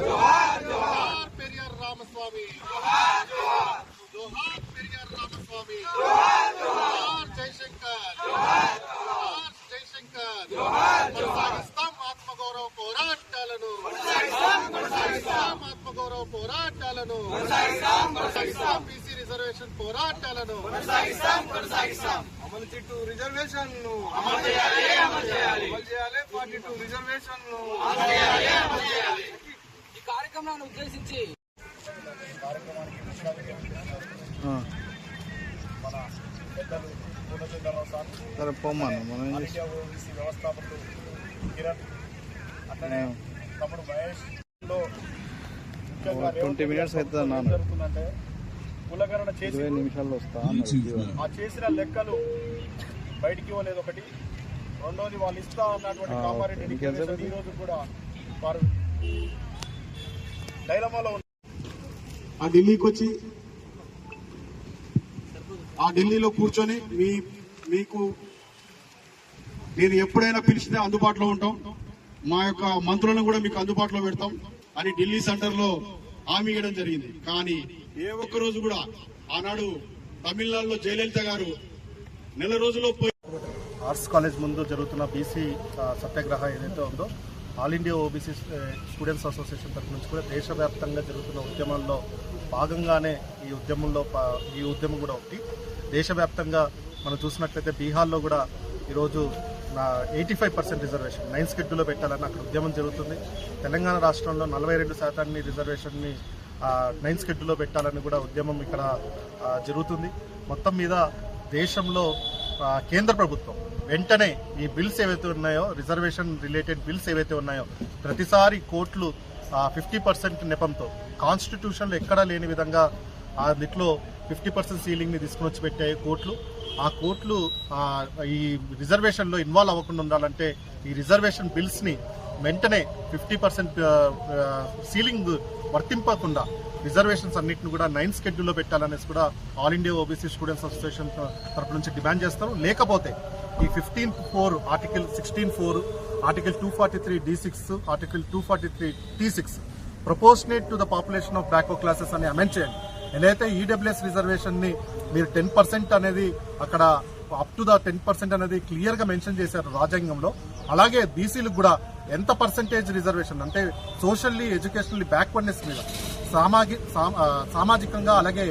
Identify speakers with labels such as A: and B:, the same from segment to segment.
A: जोहार पेरियार रामस्वामी, जोहार पेरियार रामस्वामी, जोहार जयशंकर, जोहार जयशंकर, కొనసాగిస్తాం ఆత్మగౌరవ పోరాటాలను, కొనసాగిస్తాం ఆత్మగౌరవ పోరాటాలను, కొనసాగిస్తాం బీసీ రిజర్వేషన్ పోరాటాలను, కొనసాగిస్తాం. అమలు చిట్టు రిజర్వేషన్ ను అమలు చేయాలి, అమలు చేయాలి, అమలు చేయాలి. 42 రిజర్వేషన్ ను అమలు చేయాలి, అమలు చేయాలి. ఈ కార్యక్రమాన్ని ఉద్దేశించి మన పెద్దలు పూర్ణచంద్రరావు సార్, ఓబీసీ వ్యవస్థాపకులు కిరణ్, అట్లనే తమ్ముడు మహేష్ లో 20 minutes జరుగుతుందంటే కులగణన చేసి 20 నిమిషాల్లో వస్తా. ఆ చేసిన లెక్కలు బయటికి ఇవ్వలేదు ఒకటి. రెండోది వాళ్ళు ఇస్తా అన్నటువంటి కామారెడ్డి ఈ రోజు కూడా వారు డైలమాలో ఆ ఢిల్లీకి వచ్చి ఆ ఢిల్లీలో కూర్చొని మీకు నేను ఎప్పుడైనా పిలిచితే అందుబాటులో ఉంటాం, మా యొక్క మంత్రులను కూడా మీకు అందుబాటులో పెడతాం అని ఢిల్లీ సెంటర్ లో హామీ ఇవ్వడం జరిగింది. కానీ ఏ ఒక్క రోజు కూడా ఆనాడు తమిళనాడులో జయలలిత గారు నెల రోజుల్లో ఆర్ట్స్ కాలేజ్ ముందు జరుగుతున్న బీసీ సత్యాగ్రహ ఏదైతే ఉందో all India OBC students association తరఫు నుంచి కూడా దేశవ్యాప్తంగా జరుగుతున్న ఉద్యమాల్లో భాగంగానే ఈ ఉద్యమం కూడా ఒకటి. దేశవ్యాప్తంగా మనం చూసినట్లయితే బీహార్లో కూడా ఈరోజు 85% రిజర్వేషన్ 9th షెడ్యూల్లో పెట్టాలని అక్కడ ఉద్యమం జరుగుతుంది. తెలంగాణ రాష్ట్రంలో 42% రిజర్వేషన్ని 9th షెడ్యూల్లో పెట్టాలని కూడా ఉద్యమం ఇక్కడ జరుగుతుంది. మొత్తం మీద దేశంలో కేంద్ర ప్రభుత్వం వెంటనే ఈ బిల్స్ ఏవైతే ఉన్నాయో, రిజర్వేషన్ రిలేటెడ్ బిల్స్ ఏవైతే ఉన్నాయో, ప్రతిసారి కోర్టులు 50% నెపంతో కాన్స్టిట్యూషన్లో ఎక్కడా లేని విధంగా దీంట్లో 50% సీలింగ్ని తీసుకుని వచ్చి పెట్టాయి కోర్టులు. ఆ కోర్టులు ఈ రిజర్వేషన్లో ఇన్వాల్వ్ అవ్వకుండా ఉండాలంటే ఈ రిజర్వేషన్ బిల్స్ని వెంటనే 50% సీలింగ్ వర్తింపకుండా రిజర్వేషన్స్ అన్నింటిని కూడా 9th షెడ్యూల్లో పెట్టాలనేసి కూడా all India OBC students association తరఫు నుంచి డిమాండ్ చేస్తారు. లేకపోతే ఈ 15(4) article 16(4), article 243(d)(6), article 243(t)(6) proportionate to the population of backward classes అని అమెండ్ చేయండి. ఏదైతే ఈడబ్ల్యూఎస్ రిజర్వేషన్ని మీరు 10% అనేది అక్కడ అప్ టు ద 10% అనేది క్లియర్గా మెన్షన్ చేశారు రాజ్యాంగంలో. అలాగే బీసీలకు కూడా ఎంత పర్సెంటేజ్ రిజర్వేషన్ అంటే సోషల్లీ ఎడ్యుకేషనల్లీ బ్యాక్వర్డ్నెస్ మీద సామాజికంగా అలాగే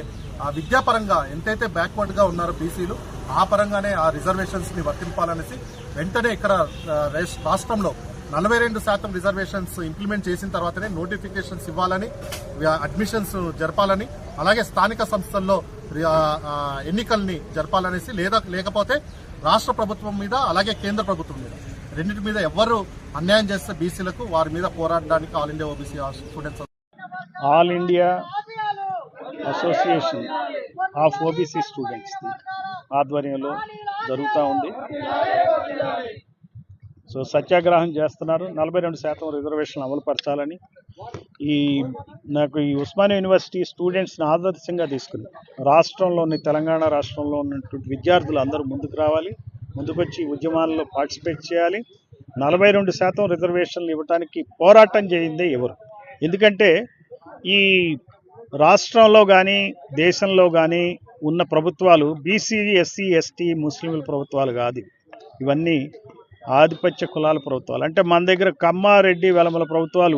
A: విద్యాపరంగా ఎంతైతే బ్యాక్వర్డ్గా ఉన్నారో బీసీలు ఆ పరంగానే ఆ రిజర్వేషన్స్ని వర్తింపాలనేసి వెంటనే ఇక్కడ రాష్ట్రంలో 42% రిజర్వేషన్స్ ఇంప్లిమెంట్ చేసిన తర్వాతనే నోటిఫికేషన్స్ ఇవ్వాలని, అడ్మిషన్స్ జరపాలని, అలాగే స్థానిక సంస్థల్లో ఎన్నికల్ని జరపాలనేసి, లేకపోతే రాష్ట్ర ప్రభుత్వం మీద అలాగే కేంద్ర ప్రభుత్వం మీద రెండింటి మీద ఎవరు అన్యాయం చేస్తే బీసీలకు వారి మీద పోరాడడానికి all India OBC students
B: all India association of OBC students ఆధ్వర్యంలో జరుగుతూ ఉంది. సో సత్యాగ్రహం చేస్తున్నారు. 42% రిజర్వేషన్లు అమలుపరచాలని నాకు ఈ ఉస్మానియా యూనివర్సిటీ స్టూడెంట్స్ని ఆదర్శంగా తీసుకుని రాష్ట్రంలోని తెలంగాణ రాష్ట్రంలో ఉన్నటువంటి విద్యార్థులు అందరూ ముందుకు రావాలి, ముందుకొచ్చి ఉద్యమాల్లో పార్టిసిపేట్ చేయాలి. 42% రిజర్వేషన్లు ఇవ్వడానికి పోరాటం చేయిందే ఎవరు. ఎందుకంటే ఈ రాష్ట్రంలో కానీ దేశంలో కానీ ఉన్న ప్రభుత్వాలు బీసీ, ఎస్సీ, ఎస్టీ, ముస్లింల ప్రభుత్వాలు కాదు. ఇవన్నీ ఆధిపత్య కులాల ప్రభుత్వాలు. అంటే మన దగ్గర కమ్మారెడ్డి వెలమల ప్రభుత్వాలు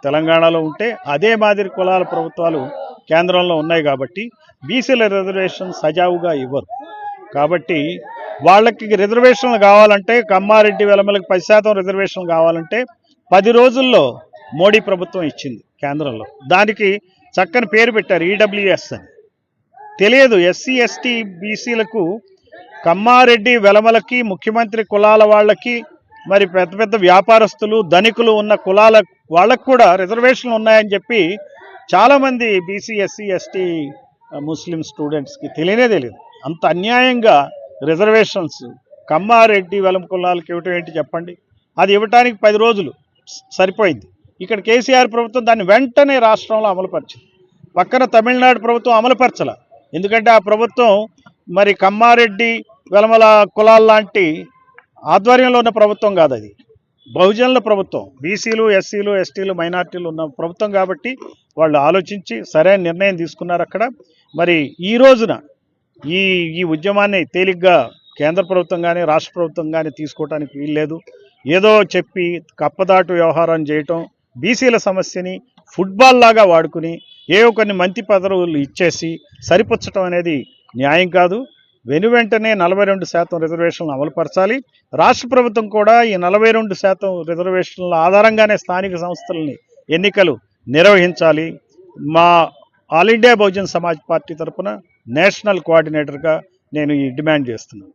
B: తెలంగాణలో ఉంటే అదే మాదిరి కులాల ప్రభుత్వాలు కేంద్రంలో ఉన్నాయి. కాబట్టి బీసీల రిజర్వేషన్ సజావుగా ఇవ్వరు. కాబట్టి వాళ్ళకి రిజర్వేషన్లు కావాలంటే కమ్మారెడ్డి వెలమలకి 10% రిజర్వేషన్లు కావాలంటే 10 రోజుల్లో మోడీ ప్రభుత్వం ఇచ్చింది కేంద్రంలో. దానికి చక్కని పేరు పెట్టారు ఈడబ్ల్యూఎస్ అని. తెలియదు ఎస్సీ, ఎస్టీ, బీసీలకు కమ్మారెడ్డి వెలమలకి ముఖ్యమంత్రి కులాల వాళ్ళకి మరి పెద్ద పెద్ద వ్యాపారస్తులు ధనికులు ఉన్న కులాల వాళ్ళకు కూడా రిజర్వేషన్లు ఉన్నాయని చెప్పి చాలామంది బీసీ, ఎస్సీ, ఎస్టీ, ముస్లిం స్టూడెంట్స్కి తెలియదు. అంత అన్యాయంగా రిజర్వేషన్స్ కమ్మారెడ్డి వెలమ కులాలకి ఇవ్వటం ఏంటి చెప్పండి. అది ఇవ్వటానికి 10 రోజులు సరిపోయింది. ఇక్కడ కేసీఆర్ ప్రభుత్వం దాన్ని వెంటనే రాష్ట్రంలో అమలుపరిచింది. పక్కన తమిళనాడు ప్రభుత్వం అమలుపరచల. ఎందుకంటే ఆ ప్రభుత్వం మరి కమ్మారెడ్డి వెలమల కులాల లాంటి ఆధ్వర్యంలో ఉన్న ప్రభుత్వం కాదు. అది బహుజనుల ప్రభుత్వం, బీసీలు, ఎస్సీలు, ఎస్టీలు, మైనార్టీలు ఉన్న ప్రభుత్వం కాబట్టి వాళ్ళు ఆలోచించి సరైన నిర్ణయం తీసుకున్నారు అక్కడ. మరి ఈ రోజున ఈ ఈ ఉద్యమాన్ని తేలిగ్గా కేంద్ర ప్రభుత్వం కానీ రాష్ట్ర ప్రభుత్వం కానీ తీసుకోవడానికి వీల్లేదు. ఏదో చెప్పి కప్పదాటు వ్యవహారం చేయటం, బీసీల సమస్యని ఫుట్బాల్ లాగా వాడుకుని ఏవో కొన్ని మంత్రి పదవులు ఇచ్చేసి సరిపుచ్చటం అనేది న్యాయం కాదు. వెనువెంటనే 42% రిజర్వేషన్లు అమలుపరచాలి. రాష్ట్ర ప్రభుత్వం కూడా ఈ 42% రిజర్వేషన్ల ఆధారంగానే స్థానిక సంస్థలని ఎన్నికలు నిర్వహించాలి. మా all India Bahujan Samaj party తరఫున నేషనల్ కోఆర్డినేటర్గా నేను ఈ డిమాండ్ చేస్తున్నాను.